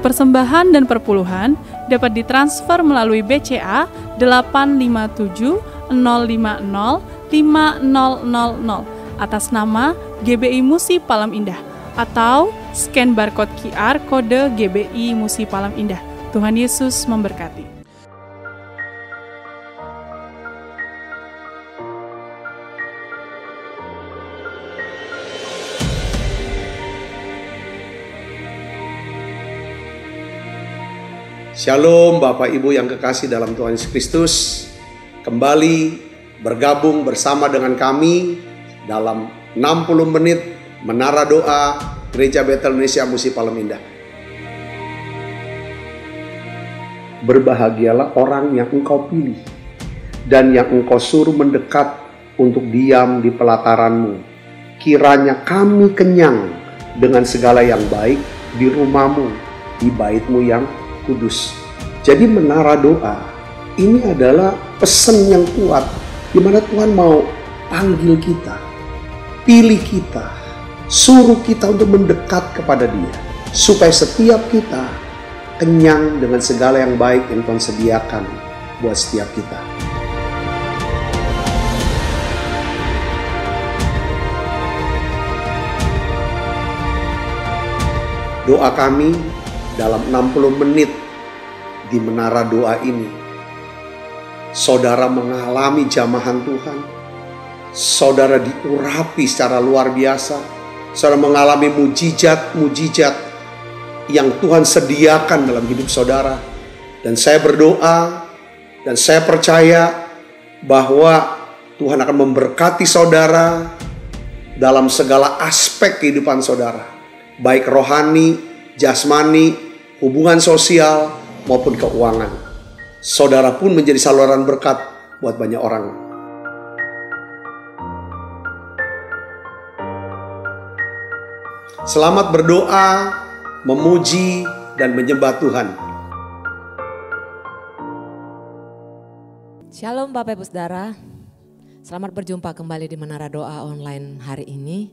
persembahan dan perpuluhan dapat ditransfer melalui BCA 857 050 5000 atas nama GBI Musi Palem Indah atau scan barcode QR kode GBI Musi Palem Indah. Tuhan Yesus memberkati. Shalom Bapak Ibu yang kekasih dalam Tuhan Yesus Kristus. Kembali bergabung bersama dengan kami dalam 60 menit Menara Doa Gereja Betel Indonesia Musi Palem Indah. Berbahagialah orang yang engkau pilih dan yang engkau suruh mendekat untuk diam di pelataranmu. Kiranya kami kenyang dengan segala yang baik di rumahmu, di baitmu yang kudus. Jadi menara doa ini adalah pesan yang kuat di mana Tuhan mau panggil kita, pilih kita, suruh kita untuk mendekat kepada Dia supaya setiap kita kenyang dengan segala yang baik yang Tuhan sediakan buat setiap kita. Doa kami dalam 60 menit di menara doa ini, saudara mengalami jamahan Tuhan, saudara diurapi secara luar biasa, saudara mengalami mujizat-mujizat yang Tuhan sediakan dalam hidup saudara. Dan saya berdoa dan saya percaya bahwa Tuhan akan memberkati saudara dalam segala aspek kehidupan saudara, baik rohani, jasmani, hubungan sosial maupun keuangan. Saudara pun menjadi saluran berkat buat banyak orang. Selamat berdoa, memuji, dan menyembah Tuhan. Shalom Bapak Ibu Saudara. Selamat berjumpa kembali di Menara Doa online hari ini.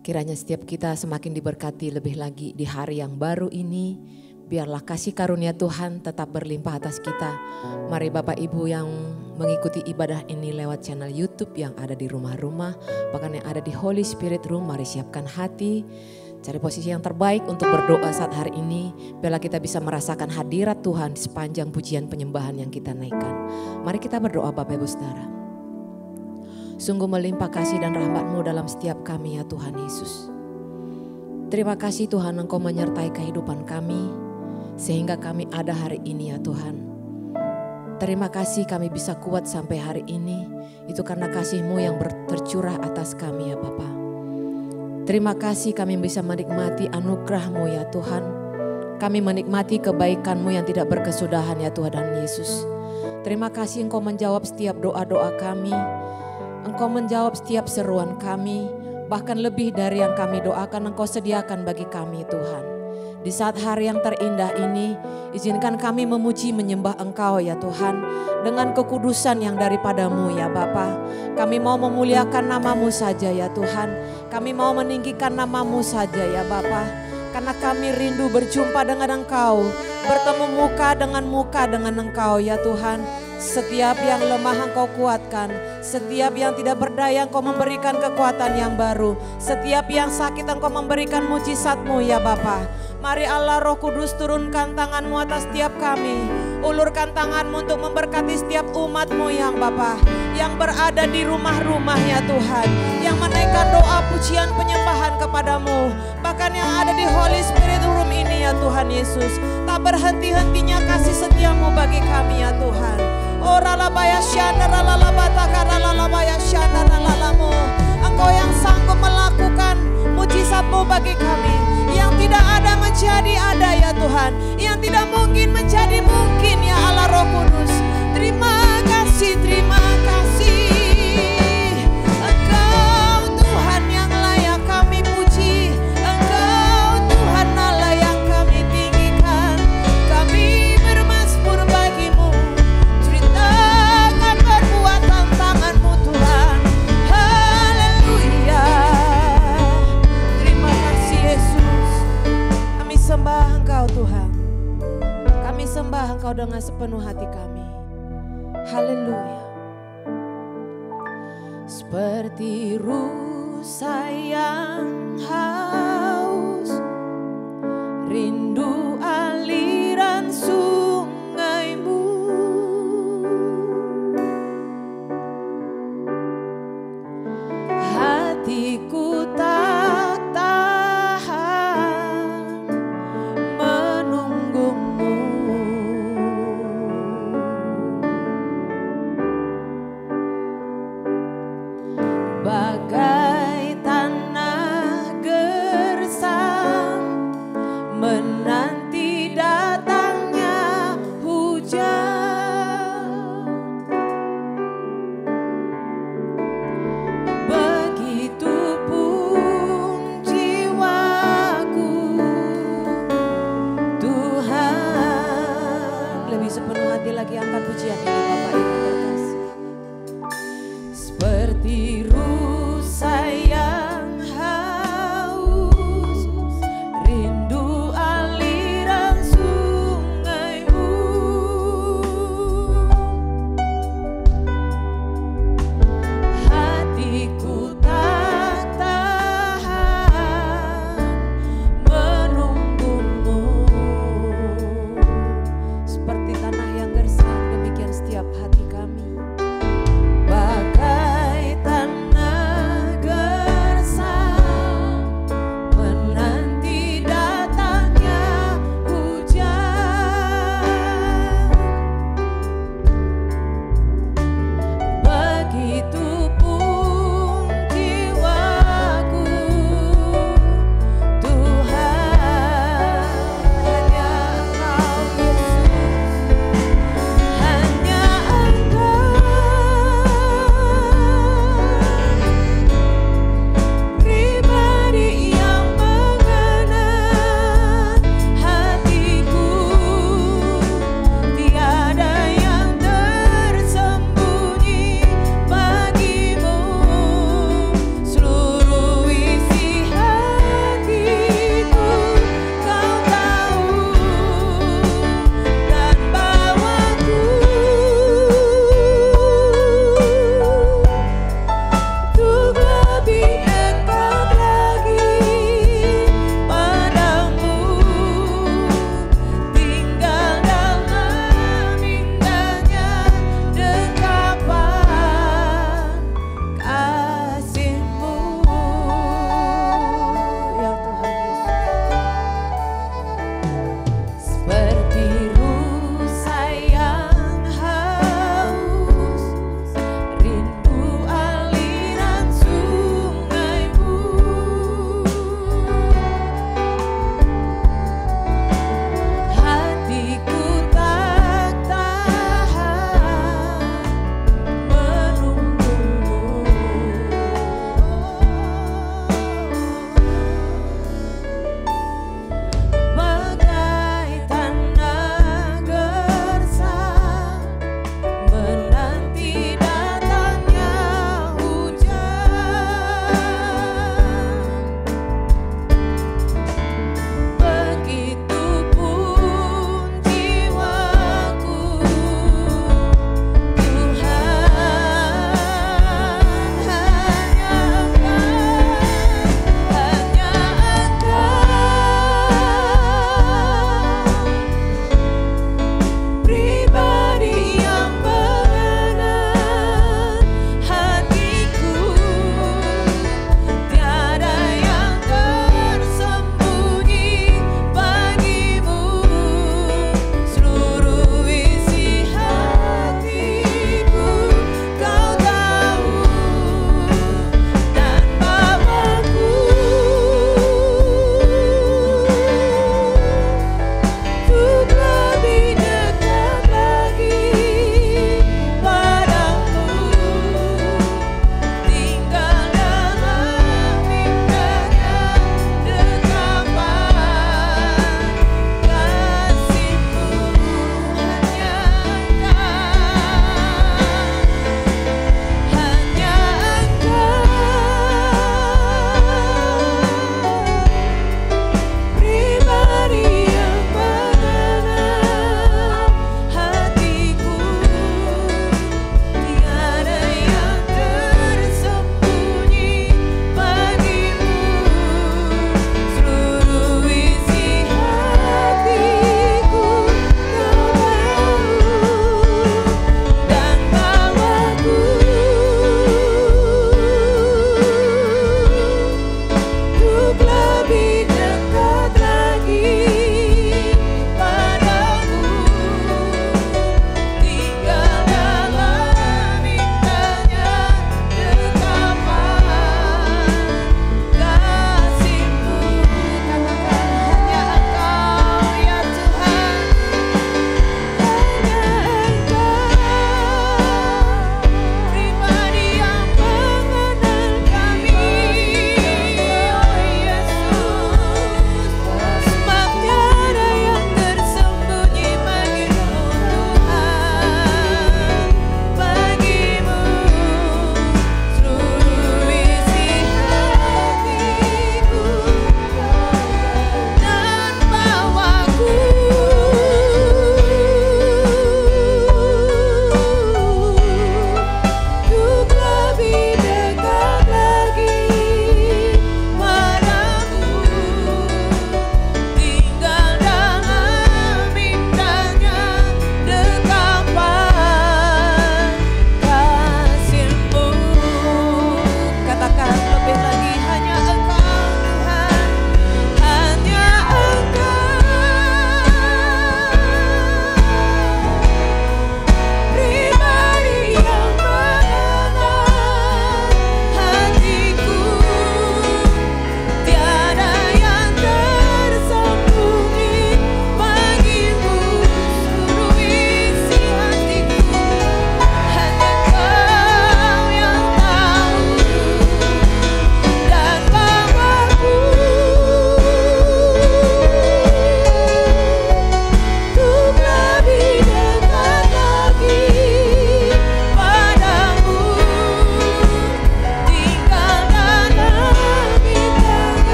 Kiranya setiap kita semakin diberkati lebih lagi di hari yang baru ini. Biarlah kasih karunia Tuhan tetap berlimpah atas kita. Mari Bapak Ibu yang mengikuti ibadah ini lewat channel YouTube yang ada di rumah-rumah, bahkan yang ada di Holy Spirit Room, mari siapkan hati. Cari posisi yang terbaik untuk berdoa saat hari ini. Biarlah kita bisa merasakan hadirat Tuhan di sepanjang pujian penyembahan yang kita naikkan. Mari kita berdoa Bapak Ibu Saudara. Sungguh melimpah kasih dan rahmat-Mu dalam setiap kami ya Tuhan Yesus. Terima kasih Tuhan Engkau menyertai kehidupan kami sehingga kami ada hari ini ya Tuhan. Terima kasih kami bisa kuat sampai hari ini. Itu karena kasih-Mu yang tercurah atas kami ya Bapa. Terima kasih kami bisa menikmati anugerah-Mu ya Tuhan. Kami menikmati kebaikan-Mu yang tidak berkesudahan ya Tuhan Yesus. Terima kasih Engkau menjawab setiap doa-doa kami. Engkau menjawab setiap seruan kami, bahkan lebih dari yang kami doakan Engkau sediakan bagi kami Tuhan. Di saat hari yang terindah ini, izinkan kami memuji menyembah Engkau ya Tuhan, dengan kekudusan yang daripada-Mu ya Bapa. Kami mau memuliakan nama-Mu saja ya Tuhan, kami mau meninggikan nama-Mu saja ya Bapa. Karena kami rindu berjumpa dengan Engkau, bertemu muka dengan Engkau ya Tuhan. Setiap yang lemah Engkau kuatkan, setiap yang tidak berdaya Engkau memberikan kekuatan yang baru, setiap yang sakit Engkau memberikan mujizat-Mu ya Bapa. Mari Allah Roh Kudus turunkan tangan-Mu atas setiap kami, ulurkan tangan-Mu untuk memberkati setiap umat-Mu yang Bapa, yang berada di rumah-rumah ya Tuhan, yang menaikkan doa pujian penyembahan kepadamu, bahkan yang ada di Holy Spirit Room ini ya Tuhan Yesus. Tak berhenti-hentinya kasih setiamu bagi kami ya Tuhan. Oh ralabaya syana ralabataka ralalabaya syana ralalamu. Engkau yang sanggup melakukan mujizat-Mu bagi kami, yang tidak ada menjadi ada ya Tuhan, yang tidak mungkin menjadi mungkin ya Allah Roh Kudus. Terima kasih, terima kasih. Engkau Tuhan yang layak kami puji, Engkau Tuhan Allah yang kami tinggikan. Kami bermazmur bagi-Mu, ceritakan perbuatan tangan-Mu Tuhan. Haleluya. Terima kasih Yesus, kami sembah Engkau dengan sepenuh hati kami. Haleluya. Seperti rusa yang haus, rindu aliran sungaimu. Hatiku tak tahan menunggumu. Bagai tanah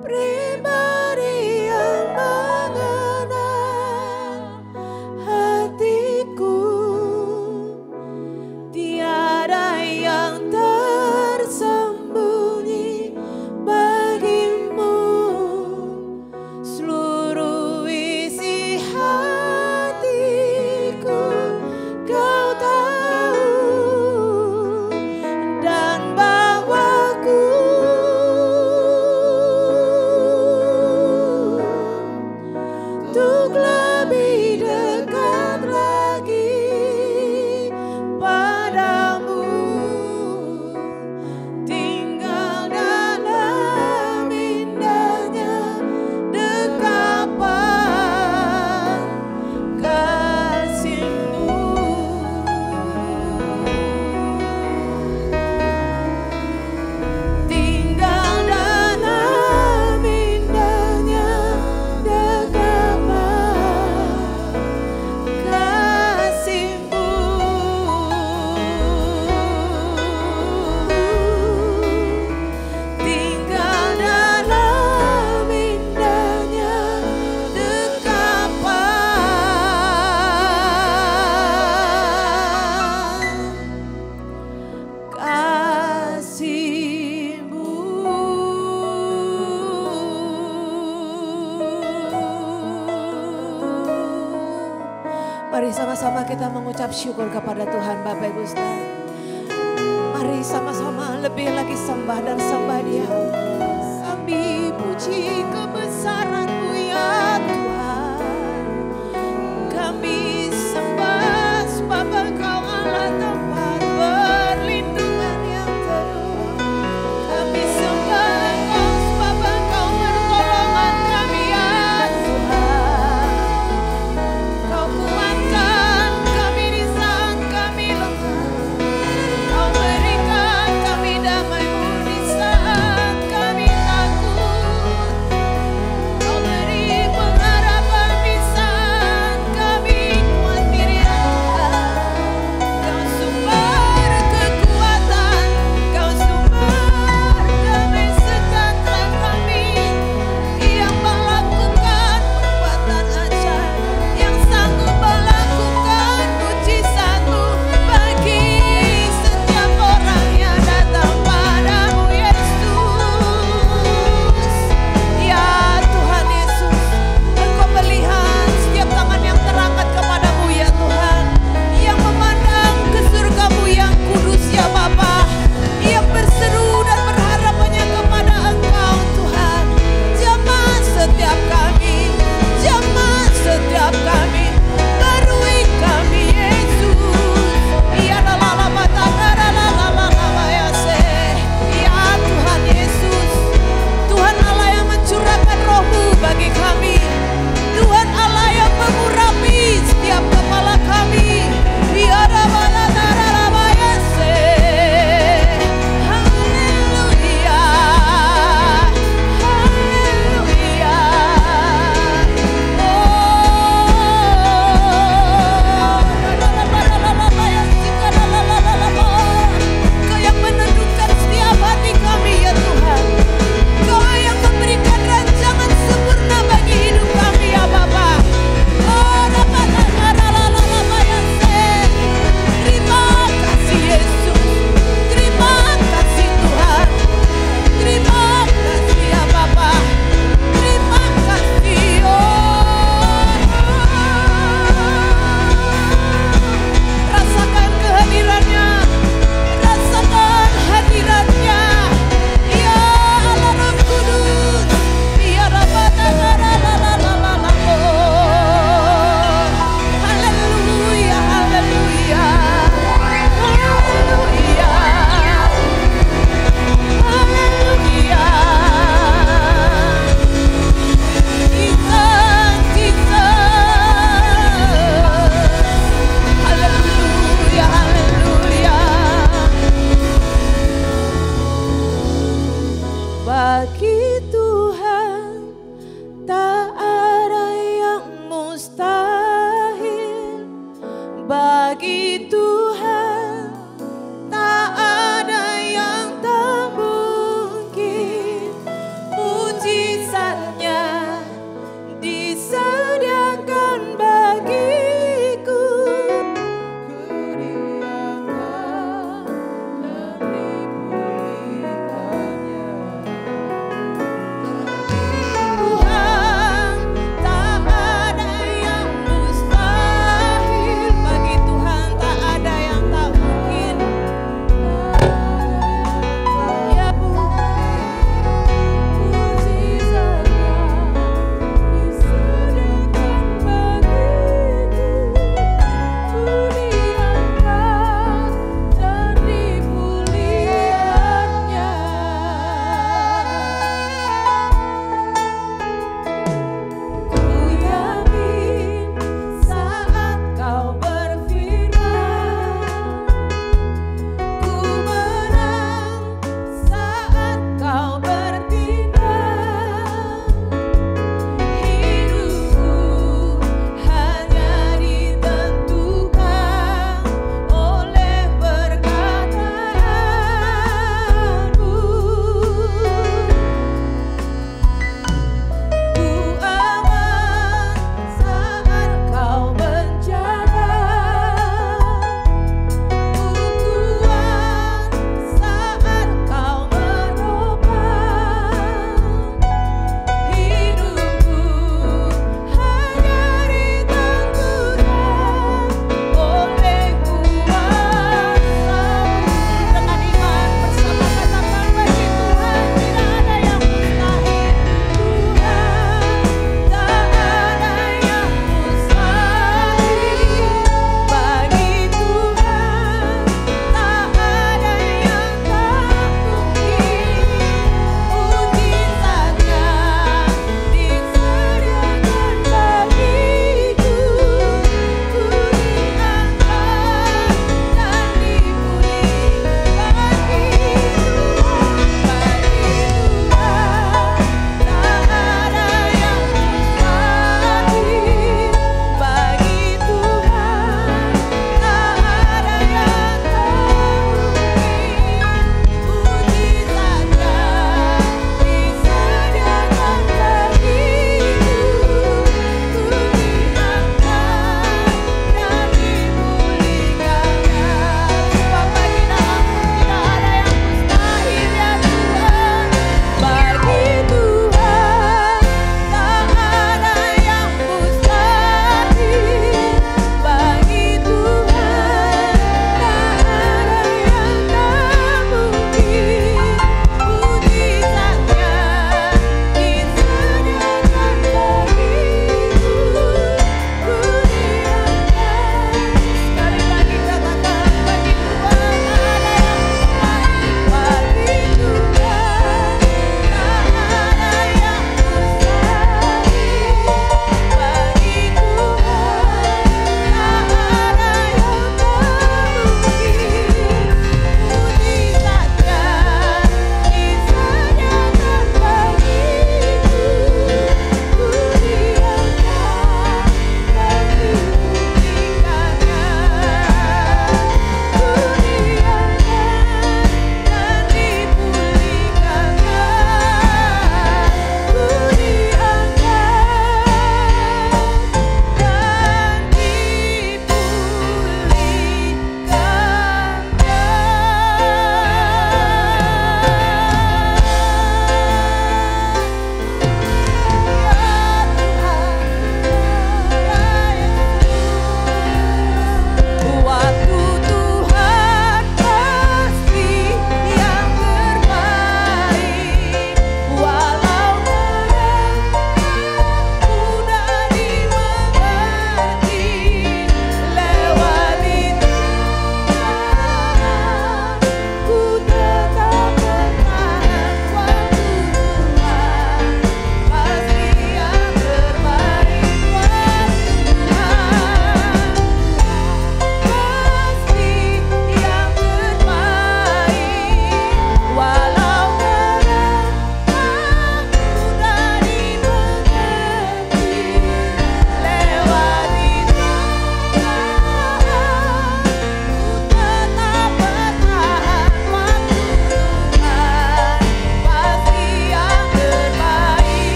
pribadi yang mengenal hatiku. Tiada yang tersembunyi bagimu, seluruh isi hatiku kau tahu, dan bawaku untuk lebih dekat lagi padamu, tinggal dalam indahnya dekapan kasih-Mu. Tinggal dalam indahnya dekapan kasih-Mu. Tinggal dalam indahnya dekapan kasih-Mu. Mari sama-sama kita mengucap syukur kepada Tuhan Bapak Ibu Saudara. Mari sama-sama lebih lagi sembah dan sembah Dia. Kami puji kebesaran-Mu ya Tuhan. Kami sembah sebab Engkau Allah tempat perlindungan yang teduh. Kami sembah Engkau sebab Engkau pertolongan kami ya Tuhan. Kau kuatkan kami di saat kami lemah. Kau berikan kami damai-Mu di saat kami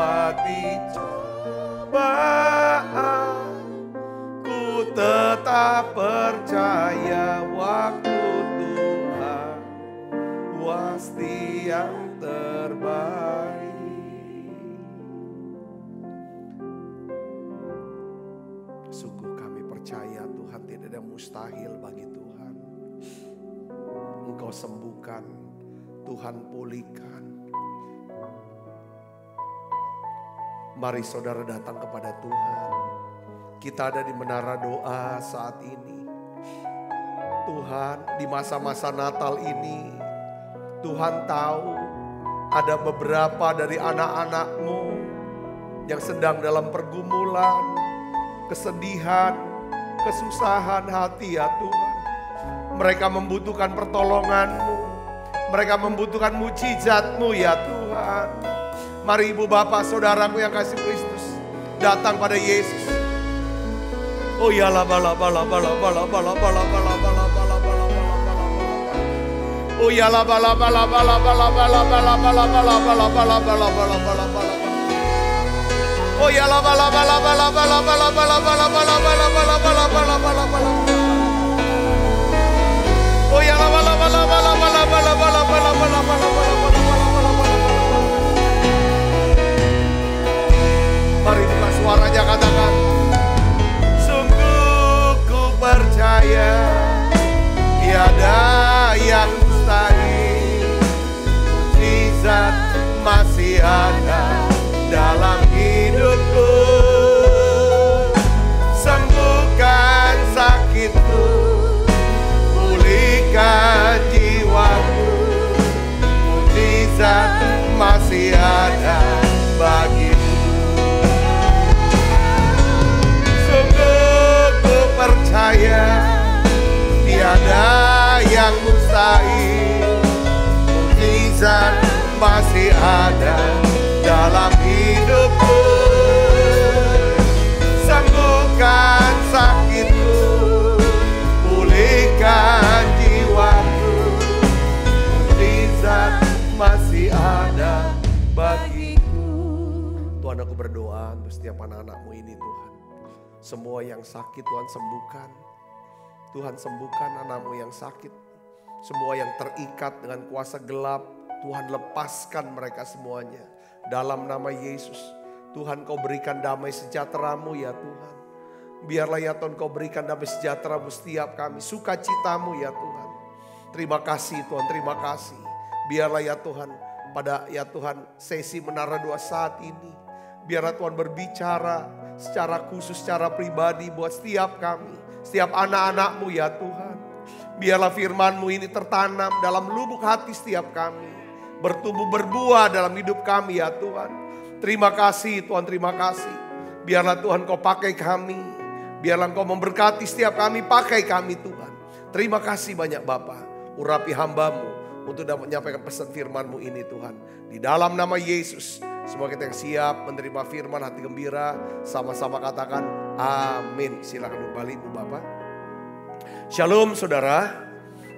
lewati cobaan, ku tetap percaya waktu Tuhan pasti yang terbaik. Sungguh kami percaya Tuhan, tidak ada mustahil bagi Tuhan. Engkau sembuhkan, Tuhan pulihkan. Mari saudara datang kepada Tuhan. Kita ada di menara doa saat ini. Tuhan, di masa-masa Natal ini, Tuhan tahu ada beberapa dari anak-anak-Mu yang sedang dalam pergumulan, kesedihan, kesusahan hati ya Tuhan. Mereka membutuhkan pertolongan-Mu. Mereka membutuhkan mujizat-Mu ya Tuhan. Mari ibu bapak saudaraku yang kasih Kristus, datang pada Yesus. Oh ya la bala bala bala bala bala bala bala bala bala bala bala. Oh ya la bala bala bala bala bala bala bala bala bala bala bala bala bala bala. Oh ya la bala bala bala bala bala bala bala bala bala bala bala bala bala bala. Oh ya la bala bala bala bala bala bala bala bala bala bala. Mari buka suaranya, katakan, sungguh ku percaya tiada yang mustahil, mujizat masih ada dalam hidupku. Sembuhkan sakitku, pulihkan jiwaku, mujizat masih ada bagimu. Percaya tiada yang mustahil, mujizat masih ada dalam hidupku. Sembuhkan sakitku, pulihkan jiwaku, mujizat masih ada bagiku. Tuhan, aku berdoa untuk setiap anak-anak-Mu ini Tuhan. Semua yang sakit Tuhan sembuhkan. Tuhan sembuhkan anak-Mu yang sakit. Semua yang terikat dengan kuasa gelap, Tuhan lepaskan mereka semuanya. Dalam nama Yesus, Tuhan Kau berikan damai sejahtera-Mu ya Tuhan. Biarlah ya Tuhan Kau berikan damai sejahtera-Mu setiap kami. Sukacita-Mu ya Tuhan. Terima kasih Tuhan, terima kasih. Biarlah ya Tuhan, pada ya Tuhan sesi menara doa saat ini, biarlah Tuhan berbicara secara khusus, secara pribadi buat setiap kami, setiap anak-anak-Mu ya Tuhan. Biarlah firman-Mu ini tertanam dalam lubuk hati setiap kami, bertumbuh berbuah dalam hidup kami ya Tuhan. Terima kasih Tuhan, terima kasih. Biarlah Tuhan Kau pakai kami, biarlah Kau memberkati setiap kami, pakai kami Tuhan. Terima kasih banyak Bapa, urapi hamba-Mu untuk dapat menyampaikan pesan firman-Mu ini Tuhan. Di dalam nama Yesus, semua kita yang siap menerima firman, hati gembira, sama-sama katakan amin. Silakan kembali Ibu Bapak. Shalom saudara.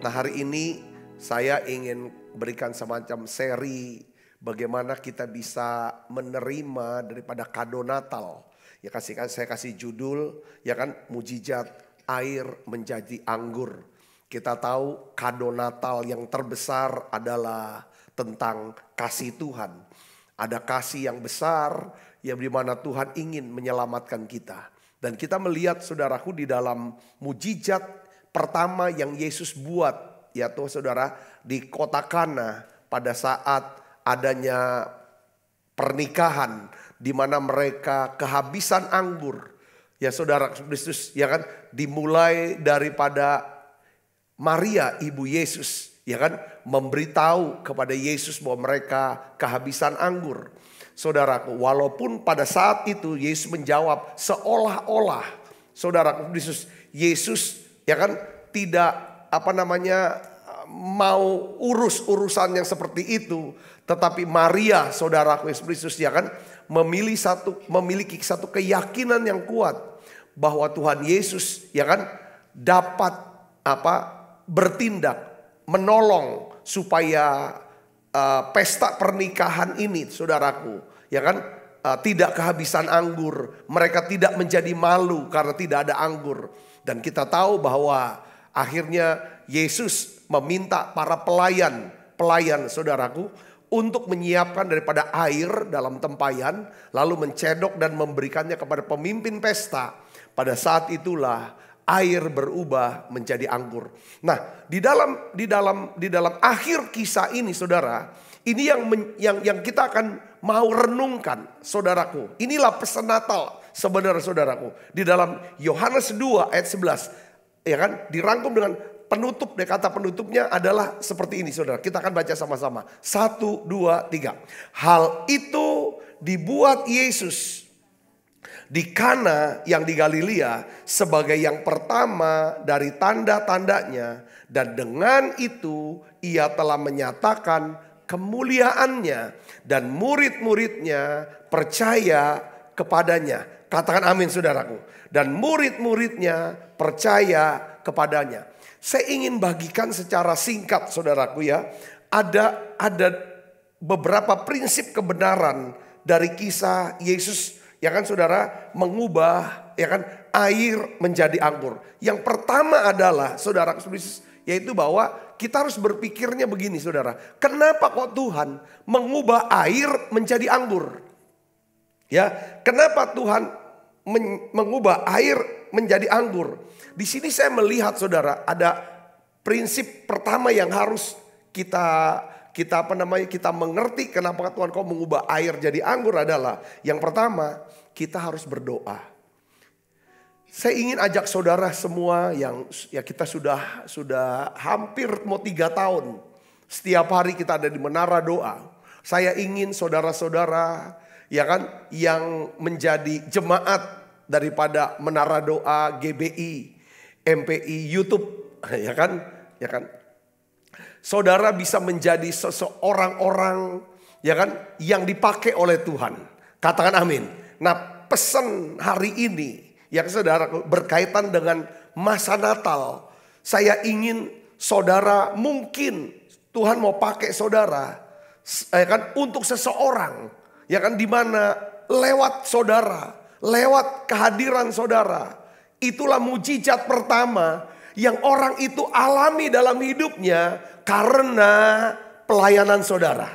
Nah hari ini saya ingin berikan semacam seri bagaimana kita bisa menerima daripada kado Natal. Ya saya kasih judul ya kan, mujizat air menjadi anggur. Kita tahu kado Natal yang terbesar adalah tentang kasih Tuhan. Ada kasih yang besar yang dimana Tuhan ingin menyelamatkan kita. Dan kita melihat saudaraku di dalam mujizat pertama yang Yesus buat, yaitu saudara di kota Kana pada saat adanya pernikahan di mana mereka kehabisan anggur. Ya saudara Kristus ya kan, dimulai daripada Maria ibu Yesus ya kan, memberitahu kepada Yesus bahwa mereka kehabisan anggur. Saudaraku, walaupun pada saat itu Yesus menjawab seolah-olah saudaraku Yesus ya kan tidak mau urusan yang seperti itu, tetapi Maria saudaraku Yesus ya kan memiliki satu keyakinan yang kuat bahwa Tuhan Yesus ya kan dapat bertindak menolong supaya pesta pernikahan ini saudaraku ya kan tidak kehabisan anggur. Mereka tidak menjadi malu karena tidak ada anggur. Dan kita tahu bahwa akhirnya Yesus meminta para pelayan saudaraku, untuk menyiapkan daripada air dalam tempayan, lalu mencedok dan memberikannya kepada pemimpin pesta. Pada saat itulah air berubah menjadi anggur. Nah, di dalam akhir kisah ini saudara, ini yang kita akan mau renungkan saudaraku. Inilah pesan Natal sebenarnya saudaraku. Di dalam Yohanes 2 ayat 11, ya kan, dirangkum dengan penutup, kata penutupnya adalah seperti ini saudara. Kita akan baca sama-sama. 1, 2, 3. Hal itu dibuat Yesus di Kana yang di Galilea sebagai yang pertama dari tanda-tandanya. Dan dengan itu ia telah menyatakan kemuliaannya. Dan murid-muridnya percaya kepadanya. Katakan amin saudaraku. Dan murid-muridnya percaya kepadanya. Saya ingin bagikan secara singkat saudaraku ya. Ada beberapa prinsip kebenaran dari kisah Yesus, ya kan saudara, mengubah ya kan air menjadi anggur. Yang pertama adalah saudara, yaitu bahwa kita harus berpikirnya begini saudara. Kenapa kok Tuhan mengubah air menjadi anggur? Ya, kenapa Tuhan mengubah air menjadi anggur? Di sini saya melihat saudara, ada prinsip pertama yang harus kita mengerti kenapa Tuhan kau mengubah air jadi anggur adalah yang pertama, kita harus berdoa. Saya ingin ajak saudara semua yang ya kita sudah hampir mau 3 tahun. Setiap hari kita ada di menara doa. Saya ingin saudara-saudara ya kan yang menjadi jemaat daripada menara doa GBI, MPI, YouTube, ya kan? Saudara bisa menjadi seseorang ya kan yang dipakai oleh Tuhan. Katakan amin. Nah, pesan hari ini yang saudara berkaitan dengan masa Natal. Saya ingin saudara, mungkin Tuhan mau pakai saudara ya kan untuk seseorang, ya kan, di mana lewat saudara, lewat kehadiran saudara. Itulah mujizat pertama yang orang itu alami dalam hidupnya karena pelayanan saudara.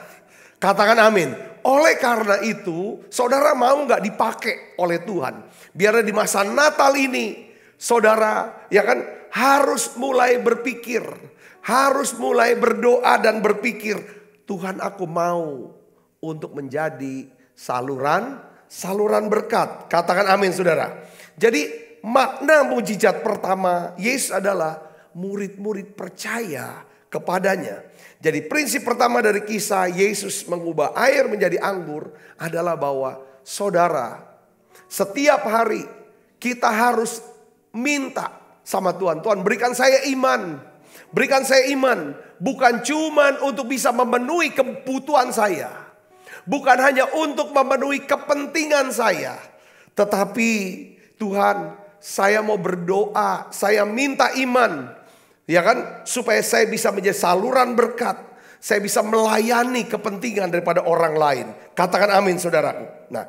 Katakan amin. Oleh karena itu, saudara mau gak dipakai oleh Tuhan? Biar di masa Natal ini, saudara ya kan harus mulai berpikir. Harus mulai berdoa dan berpikir, Tuhan aku mau untuk menjadi saluran berkat. Katakan amin saudara. Jadi makna mujizat pertama Yesus adalah murid-murid percaya kepadanya. Jadi prinsip pertama dari kisah Yesus mengubah air menjadi anggur adalah bahwa saudara, setiap hari kita harus minta sama Tuhan. Tuhan berikan saya iman. Berikan saya iman. Bukan cuma untuk bisa memenuhi kebutuhan saya. Bukan hanya untuk memenuhi kepentingan saya. Tetapi Tuhan, saya mau berdoa, saya minta iman, ya kan, supaya saya bisa menjadi saluran berkat, saya bisa melayani kepentingan daripada orang lain. Katakan amin saudaraku. Nah,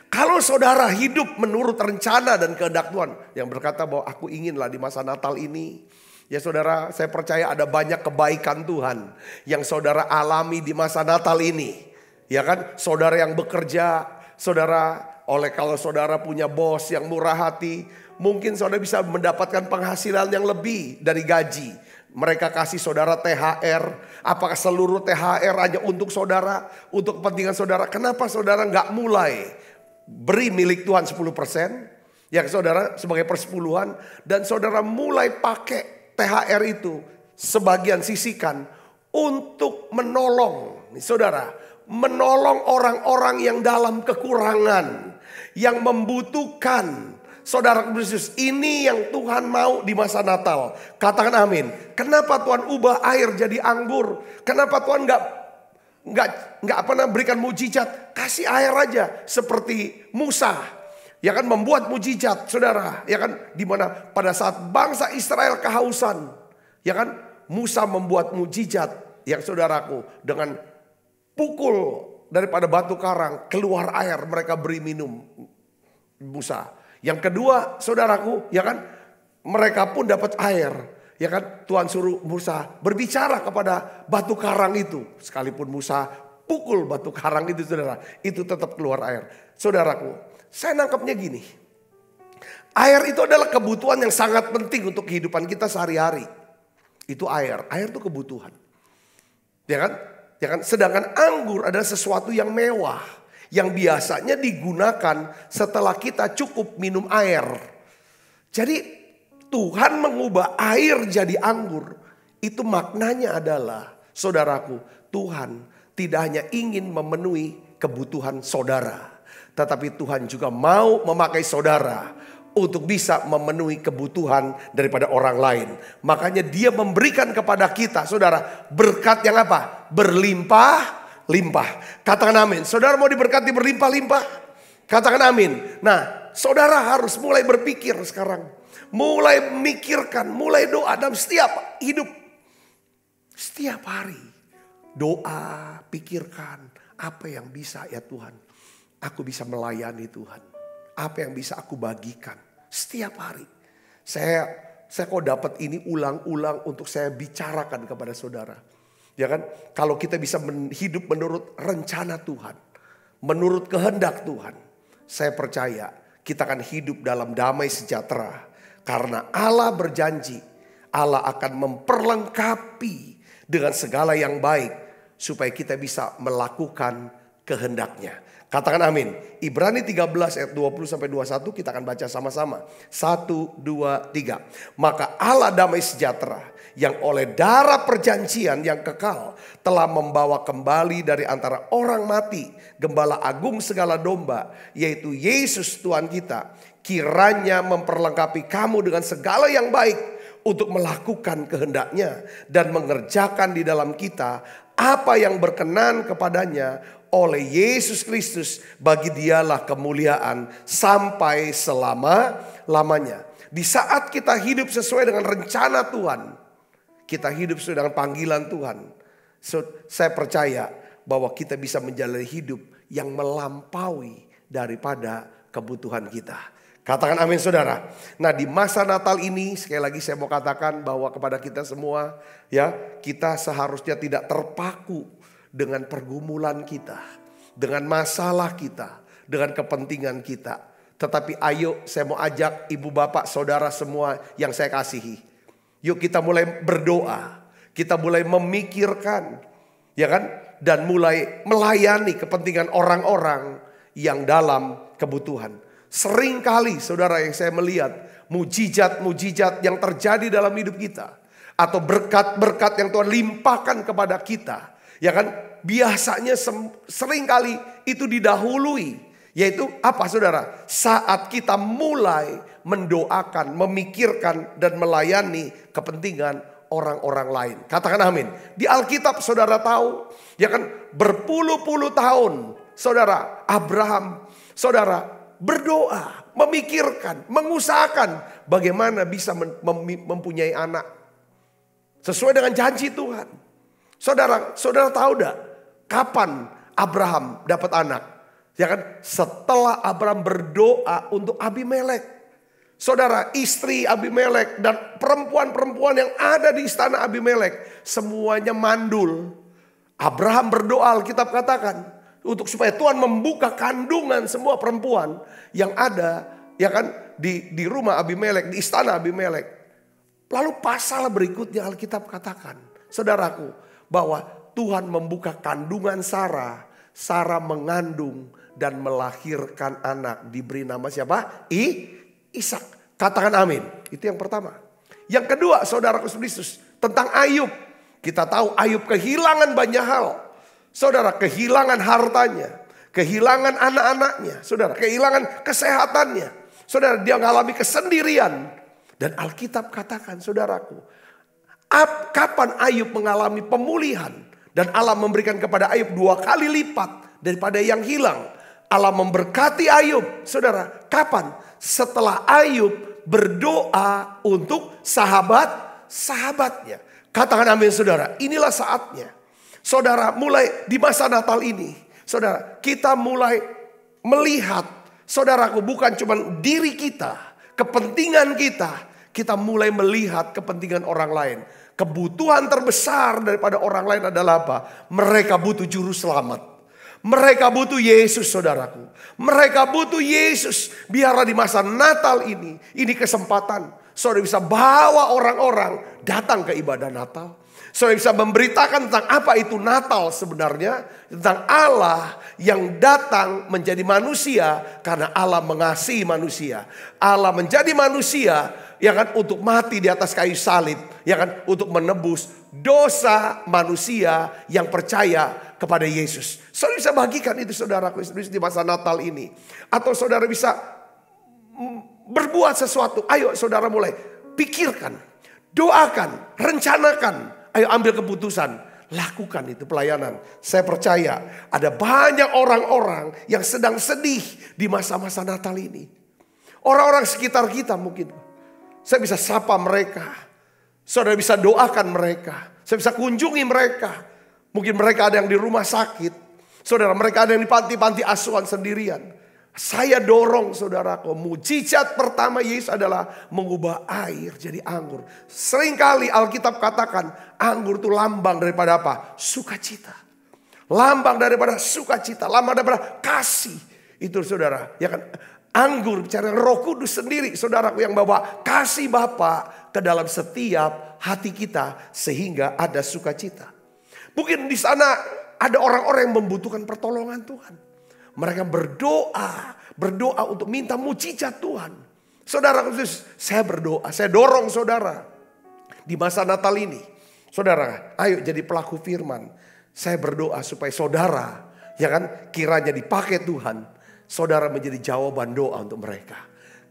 kalau saudara hidup menurut rencana dan kehendak Tuhan, yang berkata bahwa aku inginlah di masa Natal ini, ya saudara, saya percaya ada banyak kebaikan Tuhan yang saudara alami di masa Natal ini. Ya kan, saudara yang bekerja, saudara, kalau saudara punya bos yang murah hati, mungkin saudara bisa mendapatkan penghasilan yang lebih dari gaji. Mereka kasih saudara THR. Apakah seluruh THR hanya untuk saudara, untuk kepentingan saudara? Kenapa saudara nggak mulai beri milik Tuhan 10%? Ya saudara sebagai persepuluhan. Dan saudara mulai pakai THR itu, sebagian sisihkan untuk menolong. Nih, saudara, menolong orang-orang yang dalam kekurangan, yang membutuhkan. Saudara Kristus, ini yang Tuhan mau di masa Natal. Katakan amin. Kenapa Tuhan ubah air jadi anggur? Kenapa Tuhan nggak pernah berikan mujizat? Kasih air aja seperti Musa, ya kan, membuat mujizat, saudara, ya kan, di mana pada saat bangsa Israel kehausan, ya kan, Musa membuat mujizat yang saudaraku dengan pukul daripada batu karang keluar air, mereka beri minum Musa. Yang kedua, saudaraku, ya kan, mereka pun dapat air. Ya kan, Tuhan suruh Musa berbicara kepada batu karang itu. Sekalipun Musa pukul batu karang itu, saudara, itu tetap keluar air. Saudaraku, saya nangkapnya gini. Air itu adalah kebutuhan yang sangat penting untuk kehidupan kita sehari-hari. Itu air itu kebutuhan. Ya kan? Ya kan? Sedangkan anggur adalah sesuatu yang mewah, yang biasanya digunakan setelah kita cukup minum air. Jadi Tuhan mengubah air jadi anggur. Itu maknanya adalah, saudaraku, Tuhan tidak hanya ingin memenuhi kebutuhan saudara, tetapi Tuhan juga mau memakai saudara untuk bisa memenuhi kebutuhan daripada orang lain. Makanya Dia memberikan kepada kita, saudara, berkat yang apa? Berlimpah-limpah. Katakan amin. Saudara mau diberkati berlimpah-limpah? Katakan amin. Nah, saudara harus mulai berpikir sekarang. Mulai memikirkan, mulai doa dalam setiap hidup. Setiap hari. Doa, pikirkan apa yang bisa ya Tuhan. Aku bisa melayani Tuhan. Apa yang bisa aku bagikan. Setiap hari. Saya kok dapat ini ulang-ulang untuk saya bicarakan kepada saudara. Ya kan? Kalau kita bisa hidup menurut rencana Tuhan. Menurut kehendak Tuhan. Saya percaya kita akan hidup dalam damai sejahtera. Karena Allah berjanji. Allah akan memperlengkapi dengan segala yang baik. Supaya kita bisa melakukan kehendaknya. Katakan amin. Ibrani 13 ayat 20-21 kita akan baca sama-sama. 1, 2, 3. Maka Allah damai sejahtera yang oleh darah perjanjian yang kekal telah membawa kembali dari antara orang mati gembala agung segala domba, yaitu Yesus Tuhan kita. Kiranya memperlengkapi kamu dengan segala yang baik untuk melakukan kehendaknya dan mengerjakan di dalam kita apa yang berkenan kepadanya oleh Yesus Kristus. Bagi Dialah kemuliaan sampai selama-lamanya. Di saat kita hidup sesuai dengan rencana Tuhan, kita hidup sesuai dengan panggilan Tuhan, saya percaya bahwa kita bisa menjalani hidup yang melampaui daripada kebutuhan kita. Katakan amin saudara. Nah di masa Natal ini sekali lagi saya mau katakan bahwa kepada kita semua, ya, kita seharusnya tidak terpaku dengan pergumulan kita, dengan masalah kita, dengan kepentingan kita. Tetapi ayo saya mau ajak ibu bapak saudara semua yang saya kasihi. Yuk kita mulai berdoa, kita mulai memikirkan, ya kan? Dan mulai melayani kepentingan orang-orang yang dalam kebutuhan. Sering kali saudara yang saya melihat mujizat-mujizat yang terjadi dalam hidup kita. Atau berkat-berkat yang Tuhan limpahkan kepada kita. Ya kan, biasanya sering kali itu didahului. Yaitu apa saudara? Saat kita mulai mendoakan, memikirkan dan melayani kepentingan orang-orang lain. Katakan amin. Di Alkitab saudara tahu, ya kan, berpuluh-puluh tahun saudara Abraham, saudara berdoa, memikirkan, mengusahakan bagaimana bisa mempunyai anak. Sesuai dengan janji Tuhan. Saudara tahu enggak kapan Abraham dapat anak? Ya kan? Setelah Abraham berdoa untuk Abimelek. Saudara, istri Abimelek dan perempuan-perempuan yang ada di istana Abimelek semuanya mandul. Abraham berdoa, Alkitab katakan, untuk supaya Tuhan membuka kandungan semua perempuan yang ada, ya kan, di rumah Abimelek, di istana Abimelek. Lalu pasal berikutnya Alkitab katakan, saudaraku, bahwa Tuhan membuka kandungan Sarah. Sarah mengandung dan melahirkan anak. Diberi nama siapa? Ishak. Katakan amin. Itu yang pertama. Yang kedua, saudaraku Kristus, tentang Ayub. Kita tahu Ayub kehilangan banyak hal. Saudara, kehilangan hartanya, kehilangan anak-anaknya, saudara, kehilangan kesehatannya. Saudara, dia mengalami kesendirian. Dan Alkitab katakan, saudaraku, kapan Ayub mengalami pemulihan dan Allah memberikan kepada Ayub 2 kali lipat daripada yang hilang. Allah memberkati Ayub, saudara. Kapan? Setelah Ayub berdoa untuk sahabat-sahabatnya. Katakan amin saudara, inilah saatnya. Saudara, mulai di masa Natal ini, Saudara, kita mulai melihat, saudaraku, bukan cuma diri kita, kepentingan kita. Kita mulai melihat kepentingan orang lain. Kebutuhan terbesar daripada orang lain adalah apa? Mereka butuh juru selamat. Mereka butuh Yesus, saudaraku. Mereka butuh Yesus. Biarlah di masa Natal ini kesempatan saudara bisa bawa orang-orang datang ke ibadah Natal. Saudara bisa memberitakan tentang apa itu Natal sebenarnya. Tentang Allah yang datang menjadi manusia karena Allah mengasihi manusia. Allah menjadi manusia, ya kan, untuk mati di atas kayu salib, ya kan, untuk menebus dosa manusia yang percaya kepada Yesus. Saudara bisa bagikan itu, saudaraku, di masa Natal ini. Atau saudara bisa berbuat sesuatu. Ayo saudara mulai pikirkan, doakan, rencanakan. Ayo ambil keputusan. Lakukan itu pelayanan. Saya percaya ada banyak orang-orang yang sedang sedih di masa-masa Natal ini. Orang-orang sekitar kita mungkin. Saya bisa sapa mereka. Saudara bisa doakan mereka. Saya bisa kunjungi mereka. Mungkin mereka ada yang di rumah sakit. Saudara, mereka ada yang di panti-panti asuhan sendirian. Saya dorong saudaraku, mujizat pertama Yesus adalah mengubah air jadi anggur. Seringkali Alkitab katakan anggur itu lambang daripada apa? Sukacita. Lambang daripada sukacita, lambang daripada kasih. Itu saudara, ya kan? Anggur bicara Roh Kudus sendiri, saudaraku, yang bawa kasih Bapa ke dalam setiap hati kita sehingga ada sukacita. Mungkin di sana ada orang-orang yang membutuhkan pertolongan Tuhan. Mereka berdoa untuk minta mujizat Tuhan. Saudara, saya berdoa, saya dorong saudara di masa Natal ini. Saudara, ayo jadi pelaku firman. Saya berdoa supaya saudara, ya kan, kiranya dipakai Tuhan. Saudara menjadi jawaban doa untuk mereka.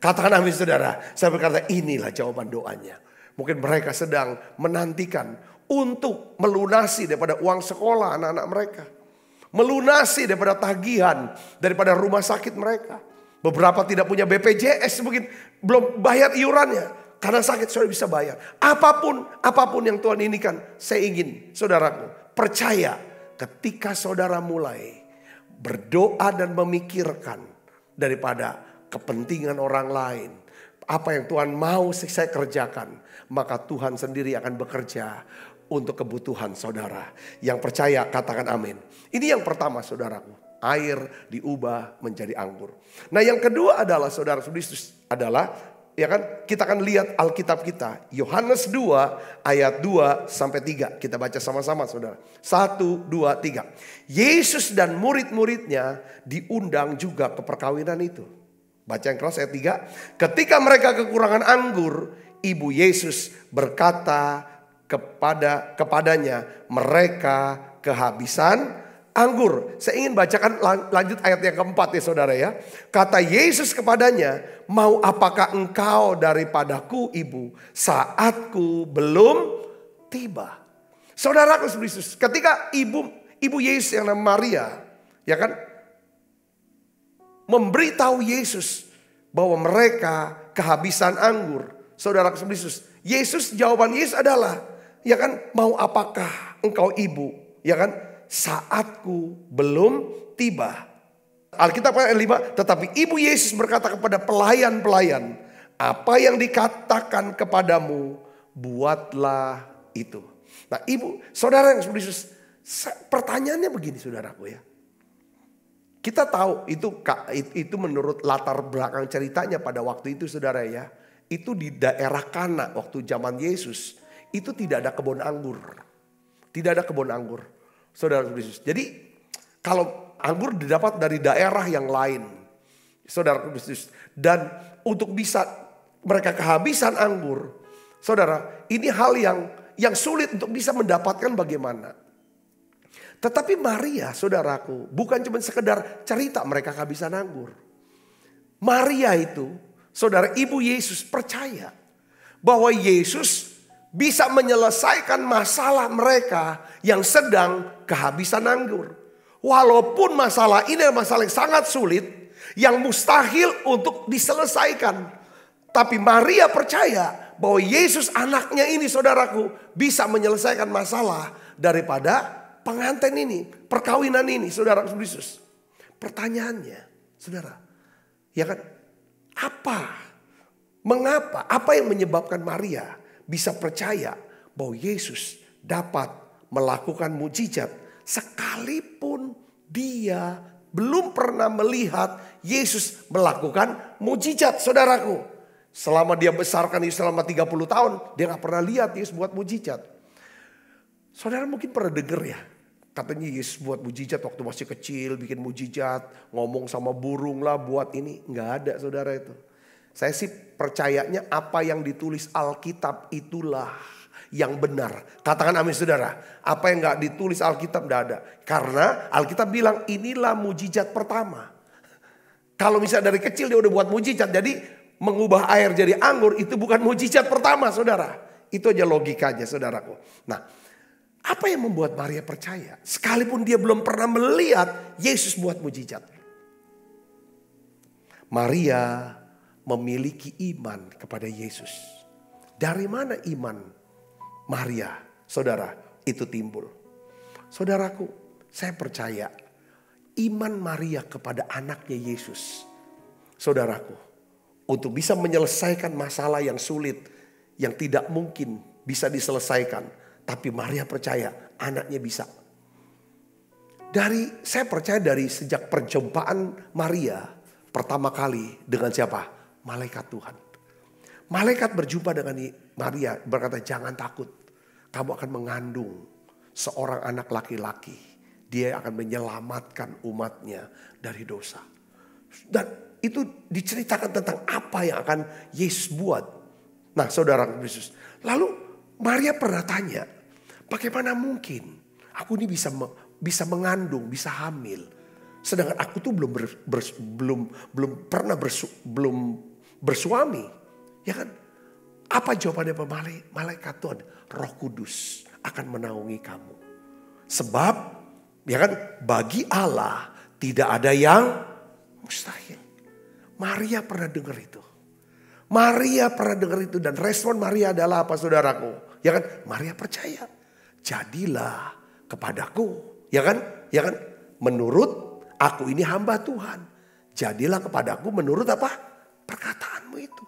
Katakan amin saudara. Saya berkata inilah jawaban doanya. Mungkin mereka sedang menantikan untuk melunasi daripada uang sekolah anak-anak mereka. Melunasi daripada tagihan daripada rumah sakit mereka. Beberapa tidak punya BPJS, mungkin belum bayar iurannya. Karena sakit saudara bisa bayar. Apapun yang Tuhan inikan, saya ingin saudaraku percaya ketika saudara mulai berdoa dan memikirkan daripada kepentingan orang lain. Apa yang Tuhan mau saya kerjakan, maka Tuhan sendiri akan bekerja untuk kebutuhan saudara. Yang percaya katakan amin. Ini yang pertama saudaraku. Air diubah menjadi anggur. Nah yang kedua adalah saudara Kristus adalah, ya kan, kita akan lihat Alkitab kita. Yohanes 2 ayat 2 sampai 3. Kita baca sama-sama saudara. 1, 2, 3. Yesus dan murid-muridnya diundang juga ke perkawinan itu. Baca yang keras ayat 3. Ketika mereka kekurangan anggur, ibu Yesus berkata kepadanya, mereka kehabisan anggur. Saya ingin bacakan lanjut ayat yang keempat ya saudara ya. Kata Yesus kepadanya, mau apakah engkau daripadaku ibu, saatku belum tiba. Saudaraku Yesus, ketika ibu Yesus yang namanya Maria, ya kan, memberitahu Yesus bahwa mereka kehabisan anggur. Saudaraku Yesus, jawaban Yesus adalah, ya kan, mau apakah engkau ibu, ya kan, saatku belum tiba. Alkitab ayat 5, tetapi ibu Yesus berkata kepada pelayan-pelayan, apa yang dikatakan kepadamu, buatlah itu. Nah ibu, saudara yang Yesus, pertanyaannya begini saudaraku ya. Kita tahu itu menurut latar belakang ceritanya pada waktu itu saudara ya. Itu di daerah Kana waktu zaman Yesus. Itu tidak ada kebun anggur. Tidak ada kebun anggur. Saudara Kristus. Jadi kalau anggur didapat dari daerah yang lain. Saudara Kristus. Dan untuk bisa mereka kehabisan anggur. Saudara, ini hal yang sulit untuk bisa mendapatkan bagaimana. Tetapi Maria, saudaraku, bukan cuma sekedar cerita mereka kehabisan anggur. Maria itu, saudara, ibu Yesus percaya bahwa Yesus bisa menyelesaikan masalah mereka yang sedang kehabisan anggur. Walaupun masalah ini adalah masalah yang sangat sulit, yang mustahil untuk diselesaikan. Tapi Maria percaya bahwa Yesus anaknya ini saudaraku bisa menyelesaikan masalah daripada pengantin ini, perkawinan ini, saudara Yesus. Pertanyaannya, saudara, ya kan, mengapa, apa yang menyebabkan Maria bisa percaya bahwa Yesus dapat melakukan mujizat sekalipun dia belum pernah melihat Yesus melakukan mujizat, saudaraku. Selama dia besarkan Yesus selama 30 tahun, dia gak pernah lihat Yesus buat mujizat. Saudara mungkin pernah dengar ya, katanya Yesus buat mujizat waktu masih kecil, bikin mujizat, ngomong sama burung lah buat ini. Nggak ada saudara itu. Saya sih percayanya apa yang ditulis Alkitab itulah yang benar. Katakan amin saudara. Apa yang nggak ditulis Alkitab nggak ada. Karena Alkitab bilang inilah mujizat pertama. Kalau misalnya dari kecil dia udah buat mujizat, jadi mengubah air jadi anggur itu bukan mujizat pertama saudara. Itu aja logikanya saudaraku. Nah, apa yang membuat Maria percaya? Sekalipun dia belum pernah melihat Yesus buat mujizat. Maria memiliki iman kepada Yesus. Dari mana iman Maria, saudara, itu timbul? Saudaraku, saya percaya iman Maria kepada anaknya Yesus, saudaraku, untuk bisa menyelesaikan masalah yang sulit, yang tidak mungkin bisa diselesaikan. Tapi Maria percaya anaknya bisa. Saya percaya dari sejak perjumpaan Maria pertama kali dengan siapa? Malaikat Tuhan. Malaikat berjumpa dengan Maria berkata, jangan takut. Kamu akan mengandung seorang anak laki-laki. Dia akan menyelamatkan umatnya dari dosa. Dan itu diceritakan tentang apa yang akan Yesus buat. Nah saudara Yesus. Lalu Maria pernah tanya, bagaimana mungkin aku ini bisa mengandung, bisa hamil. Sedangkan aku tuh belum pernah bersuami. Ya kan? Apa jawabannya malaikat Tuhan? Roh Kudus akan menaungi kamu. Sebab ya kan, bagi Allah tidak ada yang mustahil. Maria pernah dengar itu. Maria pernah dengar itu dan respon Maria adalah apa saudaraku? Ya kan? Maria percaya. Jadilah kepadaku. Ya kan? Ya kan? Menurut aku ini hamba Tuhan. Jadilah kepadaku menurut apa? Perkataanmu itu.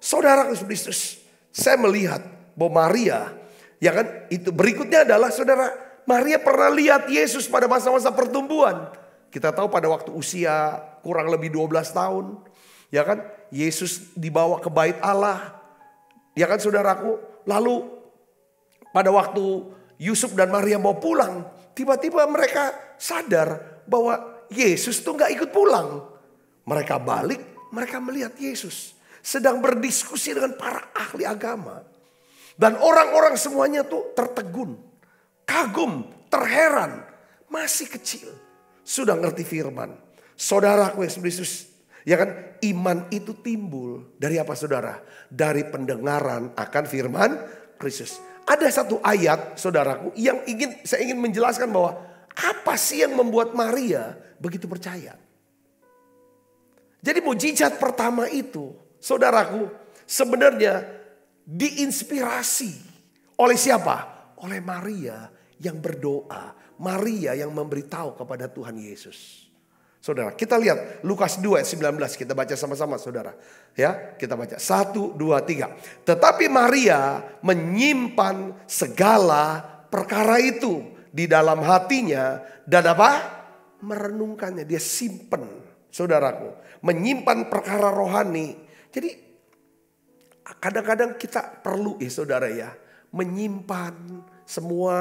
Saudara Kristus, saya melihat bahwa Maria, ya kan? Itu berikutnya adalah saudara, Maria pernah lihat Yesus pada masa-masa pertumbuhan. Kita tahu pada waktu usia kurang lebih 12 tahun. Ya kan? Yesus dibawa ke bait Allah. Ya kan saudaraku? Lalu pada waktu Yusuf dan Maria mau pulang, tiba-tiba mereka sadar bahwa Yesus tuh gak ikut pulang. Mereka balik, mereka melihat Yesus sedang berdiskusi dengan para ahli agama. Dan orang-orang semuanya tuh tertegun, kagum, terheran. Masih kecil, sudah ngerti firman. Saudaraku Yesus, ya kan, iman itu timbul dari apa saudara? Dari pendengaran akan firman Kristus. Ada satu ayat saudaraku yang saya ingin menjelaskan bahwa apa sih yang membuat Maria begitu percaya. Jadi mujizat pertama itu saudaraku sebenarnya diinspirasi oleh siapa? Oleh Maria yang berdoa. Maria yang memberitahu kepada Tuhan Yesus. Saudara, kita lihat Lukas 2 ayat 19, kita baca sama-sama saudara. Ya, kita baca 1, 2, 3. Tetapi Maria menyimpan segala perkara itu di dalam hatinya dan apa? Merenungkannya, dia simpen, saudaraku. Menyimpan perkara rohani. Jadi kadang-kadang kita perlu saudara ya, menyimpan semua.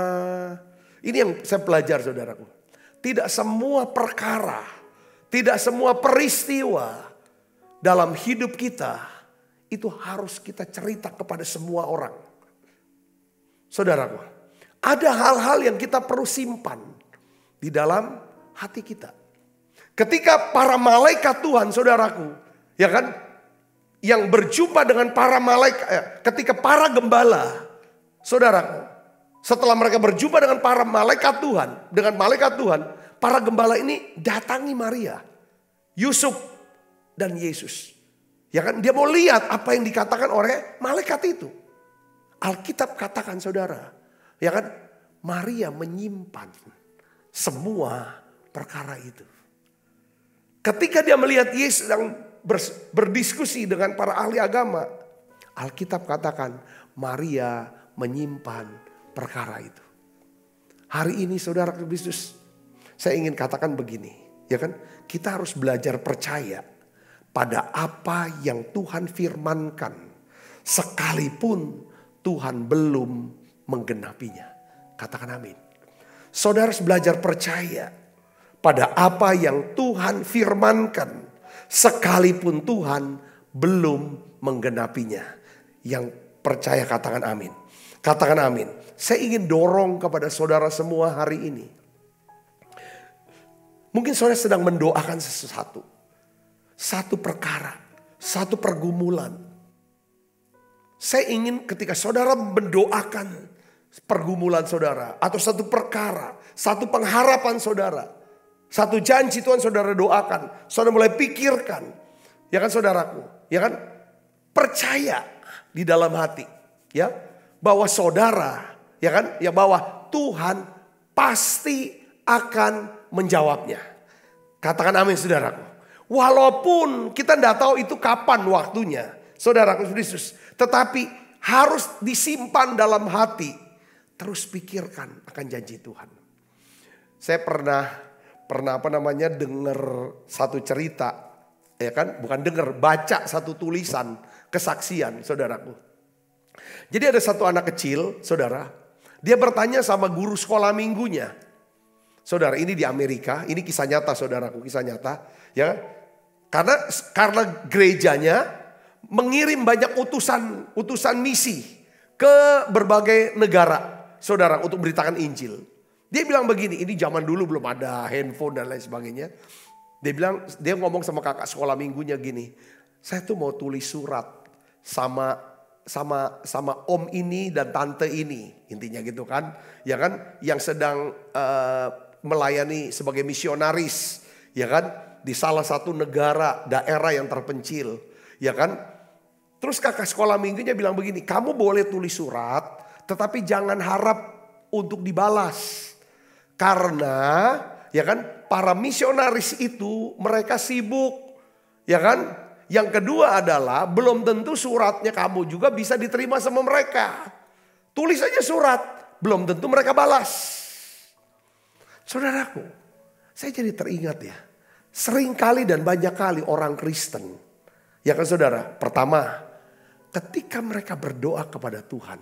Ini yang saya pelajar saudaraku. Tidak semua perkara, tidak semua peristiwa dalam hidup kita itu harus kita cerita kepada semua orang. Saudaraku, ada hal-hal yang kita perlu simpan di dalam hati kita. Ketika para malaikat Tuhan, saudaraku, ya kan, yang berjumpa dengan para malaikat, ketika para gembala, saudaraku, setelah mereka berjumpa dengan para malaikat Tuhan, para gembala ini datangi Maria, Yusuf dan Yesus. Ya kan, dia mau lihat apa yang dikatakan oleh malaikat itu. Alkitab katakan saudara, ya kan, Maria menyimpan semua perkara itu. Ketika dia melihat Yesus sedang berdiskusi dengan para ahli agama, Alkitab katakan Maria menyimpan perkara itu. Hari ini saudara Kristus, saya ingin katakan begini, ya kan? Kita harus belajar percaya pada apa yang Tuhan firmankan, sekalipun Tuhan belum menggenapinya. Katakan amin. Saudara harus belajar percaya pada apa yang Tuhan firmankan, sekalipun Tuhan belum menggenapinya. Yang percaya katakan amin. Katakan amin. Saya ingin dorong kepada saudara semua hari ini. Mungkin saudara sedang mendoakan sesuatu. Satu perkara, satu pergumulan. Saya ingin ketika saudara mendoakan pergumulan saudara, atau satu perkara, satu pengharapan saudara, satu janji Tuhan saudara doakan, saudara mulai pikirkan, ya kan saudaraku, ya kan, percaya di dalam hati, ya, bahwa saudara, ya kan, ya bahwa Tuhan pasti akan menjawabnya. Katakan amin saudaraku. Walaupun kita tidak tahu itu kapan waktunya, saudaraku Kristus, tetapi harus disimpan dalam hati. Terus pikirkan akan janji Tuhan. Saya pernah dengar satu cerita, ya kan, bukan dengar, baca satu tulisan kesaksian, saudaraku. Jadi ada satu anak kecil, saudara, dia bertanya sama guru sekolah minggunya. Saudara, ini di Amerika, ini kisah nyata saudaraku, kisah nyata, ya. Karena gerejanya mengirim banyak utusan misi ke berbagai negara, saudara, untuk beritakan Injil. Dia bilang begini, ini zaman dulu belum ada handphone dan lain sebagainya. Dia ngomong sama kakak sekolah minggunya gini, saya tuh mau tulis surat sama om ini dan tante ini, intinya gitu kan, ya kan, yang sedang melayani sebagai misionaris, ya kan, di salah satu negara daerah yang terpencil, ya kan. Terus kakak sekolah minggunya bilang begini, kamu boleh tulis surat, tetapi jangan harap untuk dibalas. Karena ya kan para misionaris itu mereka sibuk, ya kan. Yang kedua adalah belum tentu suratnya kamu juga bisa diterima sama mereka. Tulis aja surat, belum tentu mereka balas. Saudaraku, saya jadi teringat ya, sering kali dan banyak kali orang Kristen, ya kan saudara, pertama ketika mereka berdoa kepada Tuhan,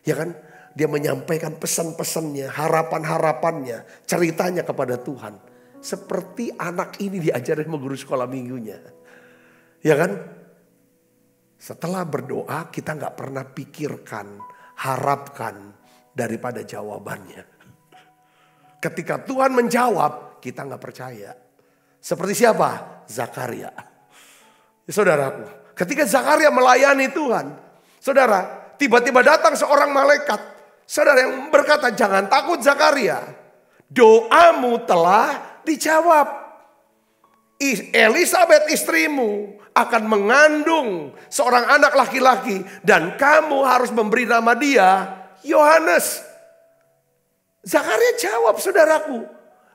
ya kan, dia menyampaikan pesan-pesannya, harapan-harapannya, ceritanya kepada Tuhan. Seperti anak ini diajarin sama guru sekolah minggunya. Ya kan? Setelah berdoa kita gak pernah pikirkan, harapkan daripada jawabannya. Ketika Tuhan menjawab, kita gak percaya. Seperti siapa? Zakaria. Ya, saudaraku, ketika Zakaria melayani Tuhan, saudara, tiba-tiba datang seorang malaikat, saudara, yang berkata, jangan takut Zakaria, doamu telah dijawab. Elisabeth istrimu akan mengandung seorang anak laki-laki dan kamu harus memberi nama dia Yohanes. Zakaria jawab, saudaraku,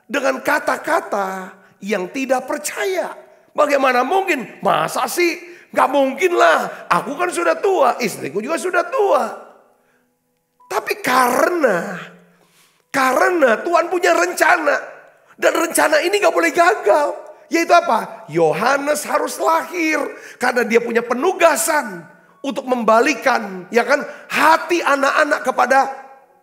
dengan kata-kata yang tidak percaya. Bagaimana mungkin? Masa sih? Gak mungkin lah. Aku kan sudah tua, istriku juga sudah tua. Tapi karena Tuhan punya rencana. Dan rencana ini gak boleh gagal. Yaitu apa? Yohanes harus lahir. Karena dia punya penugasan untuk membalikan, ya kan, hati anak-anak kepada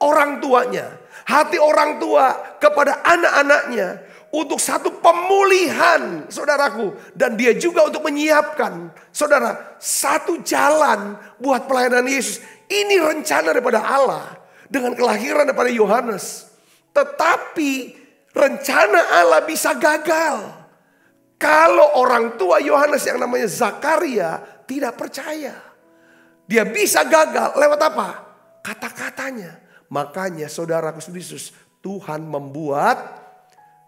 orang tuanya. Hati orang tua kepada anak-anaknya. Untuk satu pemulihan, saudaraku. Dan dia juga untuk menyiapkan, saudara, satu jalan buat pelayanan Yesus. Ini rencana daripada Allah dengan kelahiran daripada Yohanes. Tetapi rencana Allah bisa gagal kalau orang tua Yohanes yang namanya Zakaria tidak percaya. Dia bisa gagal lewat apa? Kata-katanya. Makanya saudaraku Kristus, Tuhan membuat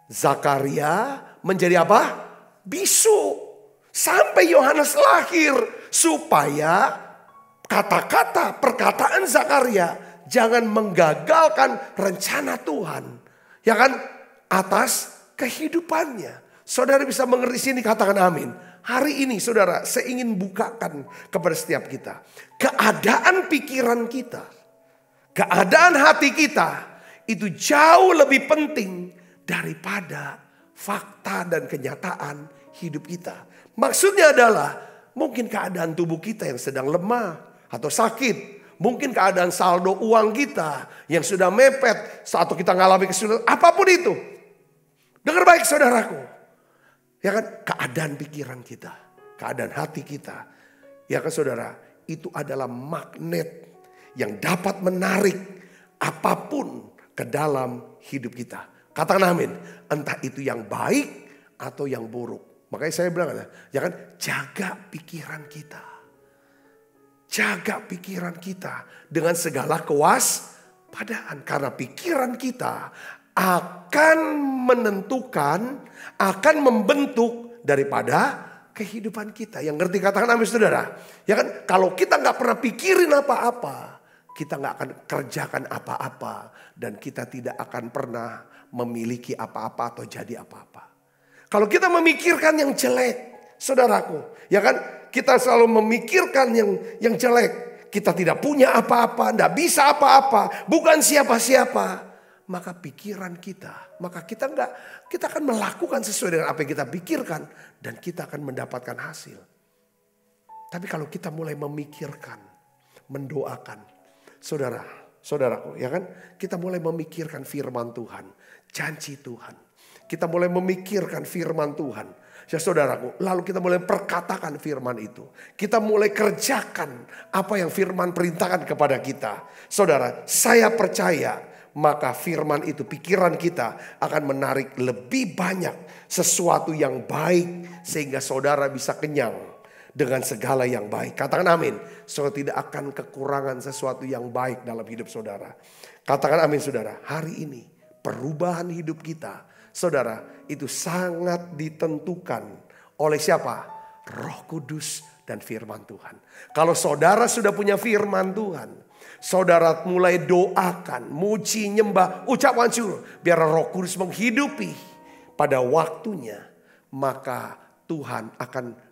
Zakaria menjadi apa? Bisu. Sampai Yohanes lahir. Supaya kata-kata, perkataan Zakaria jangan menggagalkan rencana Tuhan. Ya kan? Atas kehidupannya. Saudara bisa mengerti sini, katakan amin. Hari ini saudara, saya ingin bukakan kepada setiap kita. Keadaan pikiran kita, keadaan hati kita, itu jauh lebih penting daripada fakta dan kenyataan hidup kita. Maksudnya adalah mungkin keadaan tubuh kita yang sedang lemah atau sakit. Mungkin keadaan saldo uang kita yang sudah mepet saat kita mengalami kesulitan. Apapun itu. Dengar baik saudaraku. Ya kan, keadaan pikiran kita, keadaan hati kita. Ya kan saudara, itu adalah magnet yang dapat menarik apapun ke dalam hidup kita. Katakan amin. Entah itu yang baik atau yang buruk. Makanya saya bilang, ya kan, jaga pikiran kita. Jaga pikiran kita dengan segala kewaspadaan. Karena pikiran kita akan menentukan, akan membentuk daripada kehidupan kita. Yang ngerti katakan amin saudara. Ya kan, kalau kita gak pernah pikirin apa-apa, kita gak akan kerjakan apa-apa. Dan kita tidak akan pernah memiliki apa-apa atau jadi apa-apa. Kalau kita memikirkan yang jelek, saudaraku, ya kan, kita selalu memikirkan yang jelek. Kita tidak punya apa-apa, tidak bisa apa-apa, bukan siapa-siapa. Maka pikiran kita, maka kita akan melakukan sesuai dengan apa yang kita pikirkan. Dan kita akan mendapatkan hasil. Tapi kalau kita mulai memikirkan, mendoakan, saudaraku, ya kan, kita mulai memikirkan firman Tuhan, janji Tuhan. Kita mulai memikirkan firman Tuhan. Ya saudaraku, lalu kita mulai perkatakan firman itu. Kita mulai kerjakan apa yang firman perintahkan kepada kita. Saudara, saya percaya maka firman itu, pikiran kita akan menarik lebih banyak sesuatu yang baik. Sehingga saudara bisa kenyang dengan segala yang baik. Katakan amin. Saudara tidak akan kekurangan sesuatu yang baik dalam hidup saudara. Katakan amin saudara. Hari ini perubahan hidup kita, saudara, itu sangat ditentukan oleh siapa? Roh Kudus dan firman Tuhan. Kalau saudara sudah punya firman Tuhan, saudara mulai doakan, muji, nyembah, ucapan syukur. Biar Roh Kudus menghidupi pada waktunya. Maka Tuhan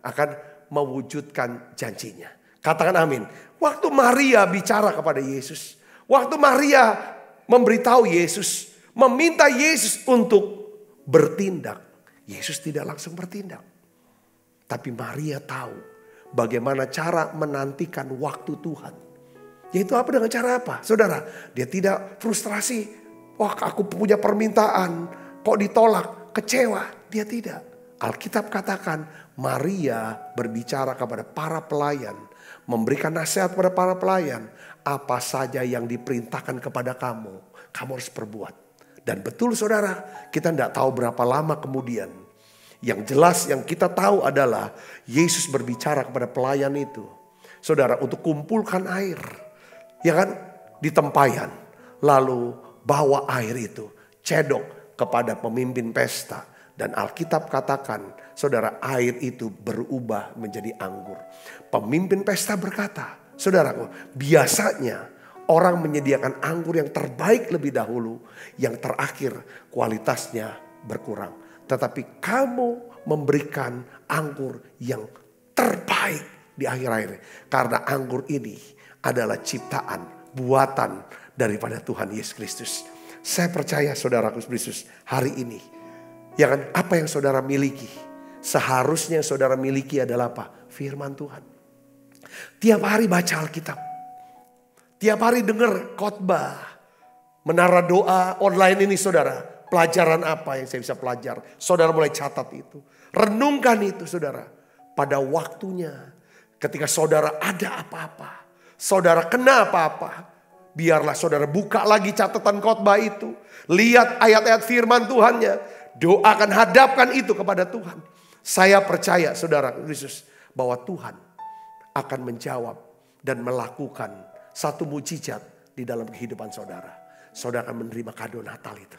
akan mewujudkan janjinya. Katakan amin. Waktu Maria bicara kepada Yesus. Waktu Maria memberitahu Yesus, meminta Yesus untuk bertindak. Yesus tidak langsung bertindak. Tapi Maria tahu bagaimana cara menantikan waktu Tuhan. Yaitu apa, dengan cara apa? Saudara, dia tidak frustrasi. Wah, aku punya permintaan, kok ditolak, kecewa. Dia tidak. Alkitab katakan Maria berbicara kepada para pelayan. Memberikan nasihat kepada para pelayan. Apa saja yang diperintahkan kepada kamu, kamu harus perbuat. Dan betul saudara, kita tidak tahu berapa lama kemudian. Yang jelas yang kita tahu adalah Yesus berbicara kepada pelayan itu. Saudara, untuk kumpulkan air. Ya kan? Di tempayan. Lalu bawa air itu. Cedok kepada pemimpin pesta. Dan Alkitab katakan, saudara, air itu berubah menjadi anggur. Pemimpin pesta berkata, saudaraku, biasanya orang menyediakan anggur yang terbaik lebih dahulu. Yang terakhir kualitasnya berkurang. Tetapi kamu memberikan anggur yang terbaik di akhir-akhir. Karena anggur ini adalah ciptaan, buatan daripada Tuhan Yesus Kristus. Saya percaya saudaraku Kristus hari ini. Ya kan, apa yang saudara miliki, seharusnya yang saudara miliki adalah apa? Firman Tuhan. Tiap hari baca Alkitab. Tiap hari dengar khotbah. Menara doa online ini saudara. Pelajaran apa yang saya bisa pelajar? Saudara mulai catat itu. Renungkan itu saudara. Pada waktunya ketika saudara ada apa-apa. Saudara kena apa-apa. Biarlah saudara buka lagi catatan khotbah itu. Lihat ayat-ayat firman Tuhannya. Doakan, hadapkan itu kepada Tuhan. Saya percaya saudara Yesus bahwa Tuhan akan menjawab dan melakukan satu mujizat di dalam kehidupan saudara. Saudara akan menerima kado Natal itu.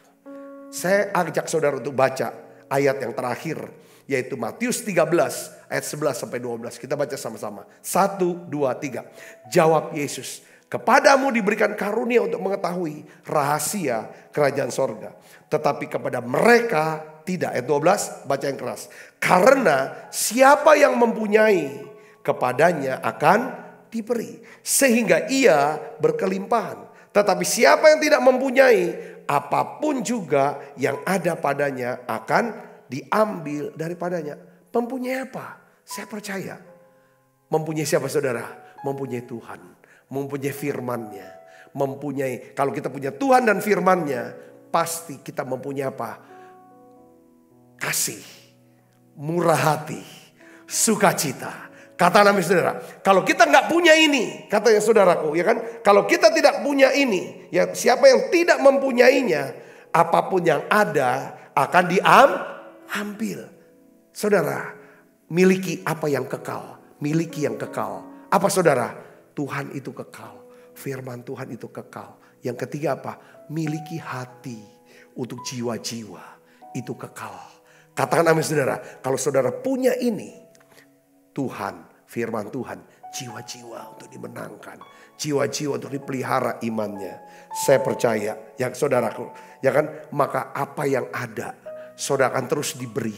Saya ajak saudara untuk baca ayat yang terakhir. Yaitu Matius 13 ayat 11 sampai 12. Kita baca sama-sama. 1, 2, 3. Jawab Yesus, Kepadamu diberikan karunia untuk mengetahui rahasia kerajaan sorga. Tetapi kepada mereka tidak. Ayat 12, baca yang keras. Karena siapa yang mempunyai, kepadanya akan diberi. Sehingga ia berkelimpahan. Tetapi siapa yang tidak mempunyai, apapun juga yang ada padanya akan diambil daripadanya. Mempunyai apa? Saya percaya. Mempunyai siapa saudara? Mempunyai Tuhan. Mempunyai firman-Nya. Mempunyai, kalau kita punya Tuhan dan firman-Nya, pasti kita mempunyai apa? Kasih, murah hati, sukacita. Kata Nabi saudara, kalau kita nggak punya ini, katanya saudaraku, ya kan? Kalau kita tidak punya ini, ya siapa yang tidak mempunyainya, apapun yang ada akan diambil. Saudara, miliki apa yang kekal, miliki yang kekal. Apa saudara? Tuhan itu kekal, firman Tuhan itu kekal. Yang ketiga apa? Miliki hati untuk jiwa-jiwa, itu kekal. Katakan amin saudara, kalau saudara punya ini, Tuhan, firman Tuhan, jiwa-jiwa untuk dimenangkan, jiwa-jiwa untuk dipelihara imannya. Saya percaya, yang saudaraku, ya kan? Maka apa yang ada, saudara akan terus diberi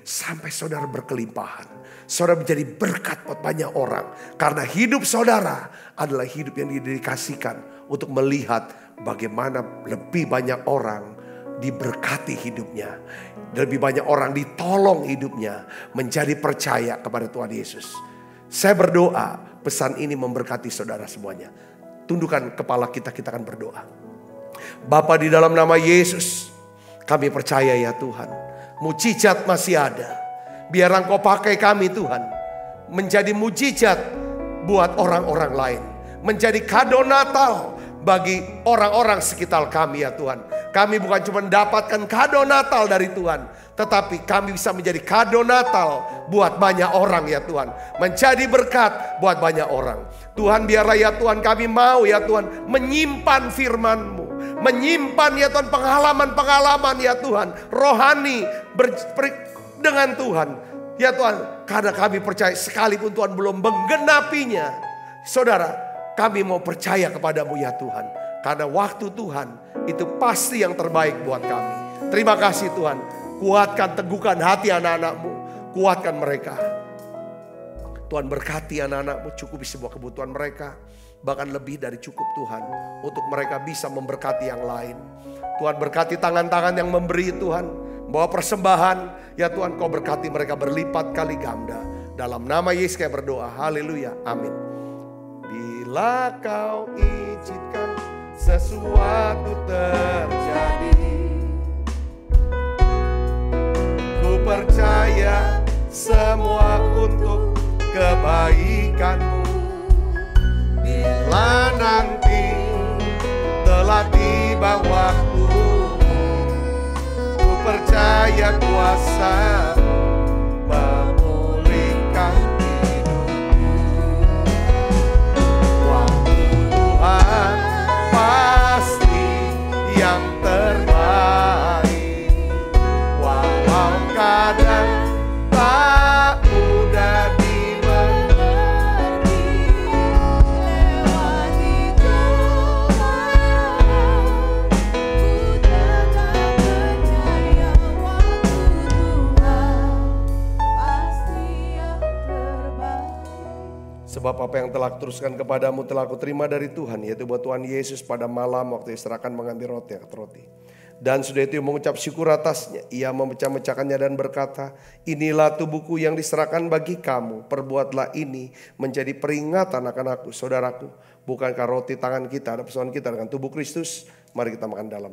sampai saudara berkelimpahan. Saudara menjadi berkat buat banyak orang. Karena hidup saudara adalah hidup yang didedikasikan untuk melihat bagaimana lebih banyak orang diberkati hidupnya. Lebih banyak orang ditolong hidupnya. Menjadi percaya kepada Tuhan Yesus. Saya berdoa pesan ini memberkati saudara semuanya. Tundukkan kepala kita akan berdoa. Bapa, di dalam nama Yesus, kami percaya ya Tuhan. Mujizat masih ada. Biar Engkau pakai kami Tuhan. Menjadi mujizat buat orang-orang lain. Menjadi kado Natal bagi orang-orang sekitar kami ya Tuhan. Kami bukan cuma mendapatkan kado Natal dari Tuhan. Tetapi kami bisa menjadi kado Natal buat banyak orang ya Tuhan. Menjadi berkat buat banyak orang. Tuhan biarlah ya Tuhan, kami mau ya Tuhan menyimpan firman-Mu. Menyimpan ya Tuhan pengalaman-pengalaman ya Tuhan. Rohani dengan Tuhan. Ya Tuhan, karena kami percaya sekalipun Tuhan belum menggenapinya. Saudara, kami mau percaya kepadamu ya Tuhan. Karena waktu Tuhan itu pasti yang terbaik buat kami. Terima kasih Tuhan. Kuatkan, teguhkan hati anak-anak-Mu. Kuatkan mereka. Tuhan berkati anak-anak-Mu, cukupi semua kebutuhan mereka. Bahkan lebih dari cukup Tuhan. Untuk mereka bisa memberkati yang lain. Tuhan berkati tangan-tangan yang memberi Tuhan. Bawa persembahan, ya Tuhan Kau berkati mereka berlipat kali ganda. Dalam nama Yesus kami berdoa, haleluya, amin. Bila Kau izinkan sesuatu terjadi, ku percaya semua untuk kebaikan-Mu. Bila nanti telah tiba waktu, percaya kuasa memulihkan hidupku. Waktu Tuhan pasti yang terbaik. Walau kadang tak mudah dimengerti, lewati Tuhan ku tetap percaya. Sebab apa yang telah kuteruskan kepadamu telah kuterima dari Tuhan, yaitu buat Tuhan Yesus pada malam waktu diserahkan mengambil roti. Dan sudah itu mengucap syukur atasnya, ia memecah-mecahkannya dan berkata, inilah tubuhku yang diserahkan bagi kamu, perbuatlah ini menjadi peringatan akan aku. Saudaraku, bukankah roti tangan kita ada persoalan kita dengan tubuh Kristus? Mari kita makan dalam.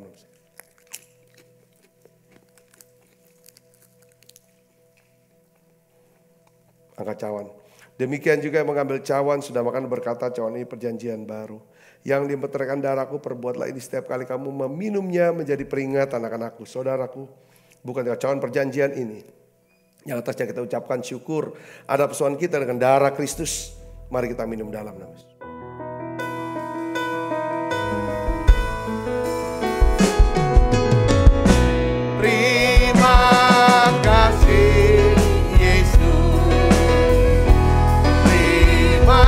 Angkat cawan. Demikian juga yang mengambil cawan sudah makan berkata, cawan ini perjanjian baru. Yang dimeteraikan darahku, perbuatlah ini setiap kali kamu meminumnya menjadi peringatan akan aku. Saudaraku, bukan cawan perjanjian ini yang atasnya kita ucapkan syukur ada persoalan kita dengan darah Kristus. Mari kita minum dalam nama Yesus. Terima kasih Yesus. Terima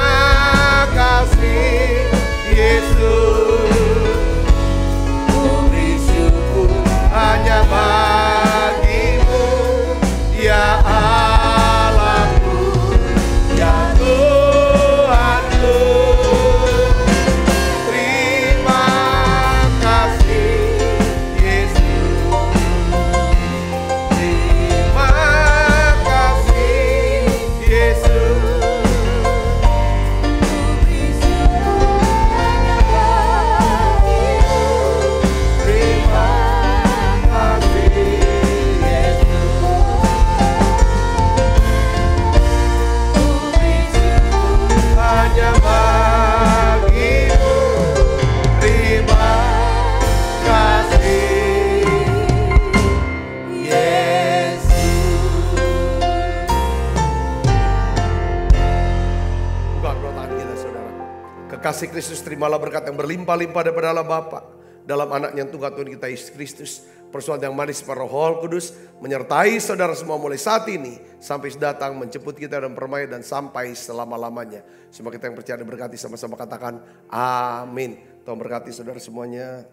Kasih Kristus terimalah berkat yang berlimpah-limpah daripada Allah Bapa. Dalam anaknya Tuhan kita Yesus Kristus. Persoalan yang manis para Roh Kudus menyertai saudara semua mulai saat ini sampai datang menjemput kita dan permai dan sampai selama-lamanya. Semua kita yang percaya diberkati sama-sama katakan amin. Tuhan berkati saudara semuanya.